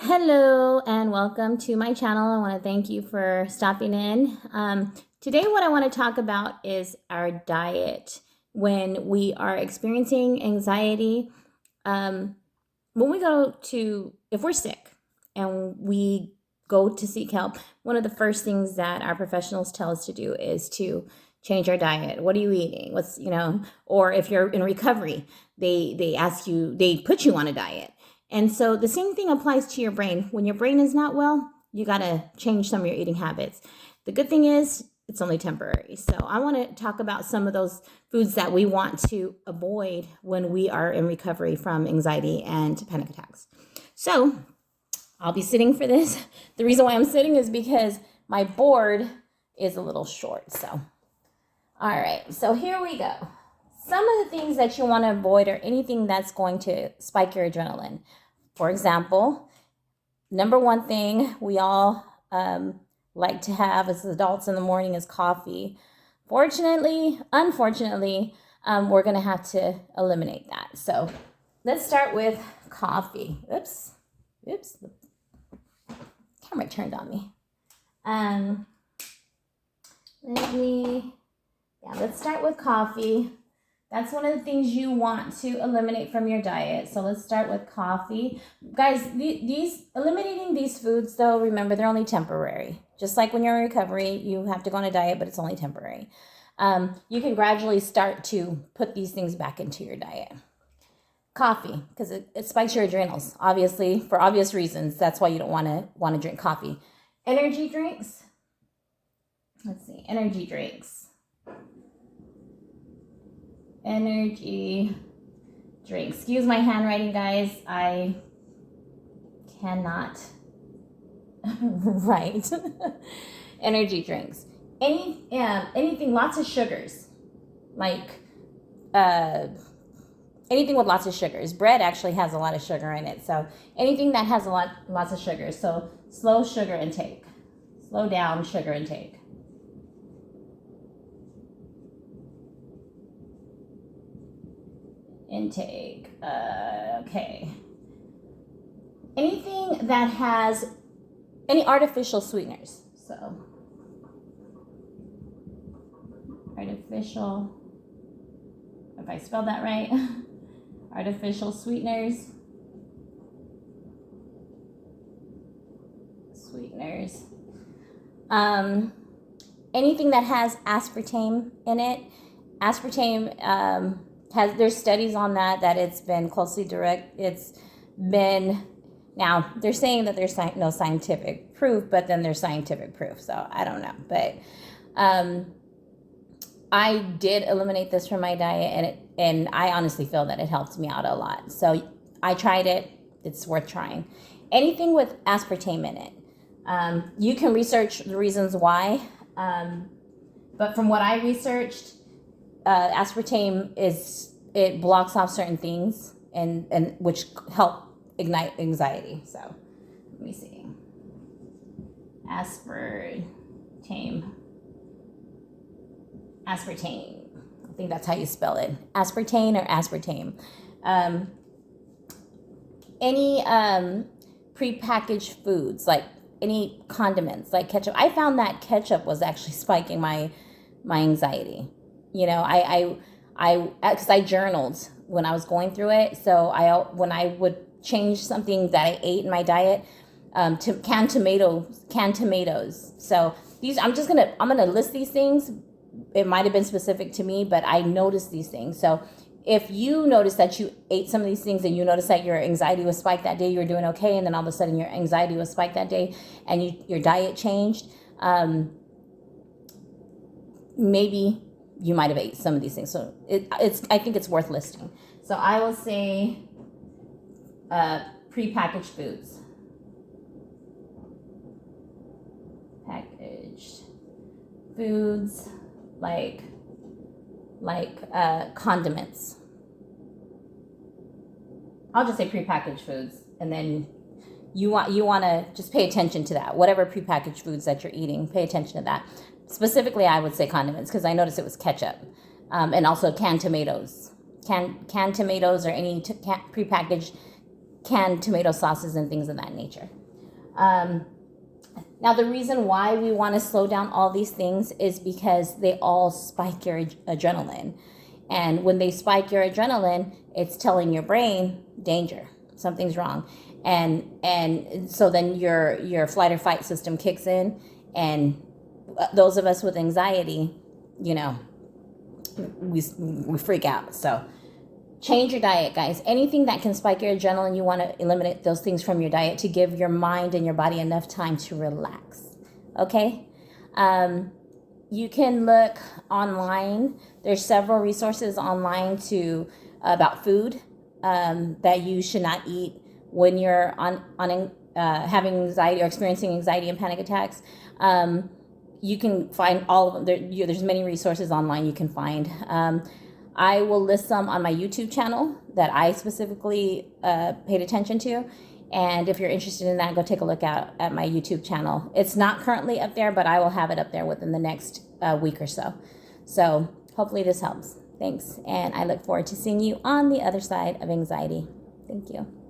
Hello and welcome to my channel. I want to thank you for stopping in. Today what I want to talk about is our diet. When we are experiencing anxiety, when we if we're sick and we go to seek help, one of the first things that our professionals tell us to do is to change our diet. What are you eating? Or if you're in recovery, they put you on a diet. And so the same thing applies to your brain. When your brain is not well, you got to change some of your eating habits. The good thing is it's only temporary. So I want to talk about some of those foods that we want to avoid when we are in recovery from anxiety and panic attacks. So I'll be sitting for this. The reason why I'm sitting is because my board is a little short. So, all right. So here we go. Some of the things that you want to avoid are anything that's going to spike your adrenaline. For example, number one thing we all like to have as adults in the morning is coffee. Unfortunately, we're going to have to eliminate that. So let's start with coffee. Oops, the camera turned on me. Let's start with coffee. That's one of the things you want to eliminate from your diet. So let's start with coffee. Guys, eliminating these foods, though, remember, they're only temporary. Just like when you're in recovery, you have to go on a diet, but it's only temporary. You can gradually start to put these things back into your diet. Coffee, because it spikes your adrenals, obviously, for obvious reasons. That's why you don't want to drink coffee. Energy drinks. Let's see, energy drinks. Energy drinks. Excuse my handwriting, guys. I cannot write. Energy drinks. Anything, lots of sugars. Like anything with lots of sugars. Bread actually has a lot of sugar in it. So anything that has lots of sugar. So slow sugar intake. Slow down sugar intake. Okay. Anything that has any artificial sweeteners. So, artificial, if I spelled that right, artificial sweeteners. Anything that has aspartame in it. Aspartame, there's studies on that it's been now they're saying that there's no scientific proof, but then there's scientific proof, so I don't know. But I did eliminate this from my diet, and I honestly feel that it helped me out a lot. So I tried it. It's worth trying. Anything with aspartame in it. You can research the reasons why, but from what I researched, aspartame it blocks off certain things and which help ignite anxiety. So let me see. Aspartame. I think that's how you spell it. Aspartame or aspartame. Any prepackaged foods, like any condiments, like ketchup. I found that ketchup was actually spiking my anxiety. You know, because I journaled when I was going through it. So when I would change something that I ate in my diet, to canned tomatoes. So I'm gonna list these things. It might have been specific to me, but I noticed these things. So if you notice that you ate some of these things and you notice that your anxiety was spiked that day, you were doing okay, and then all of a sudden your anxiety was spiked that day, and your diet changed, maybe you might have ate some of these things. So I think it's worth listing. So I will say prepackaged foods. Packaged foods like condiments. I'll just say prepackaged foods, and then you want to just pay attention to that. Whatever prepackaged foods that you're eating, pay attention to that. Specifically, I would say condiments, because I noticed it was ketchup, and also canned tomatoes. Canned tomatoes or any prepackaged canned tomato sauces and things of that nature. Now, the reason why we want to slow down all these things is because they all spike your adrenaline. And when they spike your adrenaline, it's telling your brain, danger, something's wrong. And so then your flight or fight system kicks in. And those of us with anxiety, we freak out. So change your diet, guys. Anything that can spike your adrenaline, you want to eliminate those things from your diet to give your mind and your body enough time to relax. Okay? You can look online. There's several resources online about food that you should not eat when you're having anxiety or experiencing anxiety and panic attacks. You can find all of them. There's many resources online you can find. I will list some on my YouTube channel that I specifically paid attention to. And if you're interested in that, go take a look at my YouTube channel. It's not currently up there, but I will have it up there within the next week or so. So hopefully this helps. Thanks. And I look forward to seeing you on the other side of anxiety. Thank you.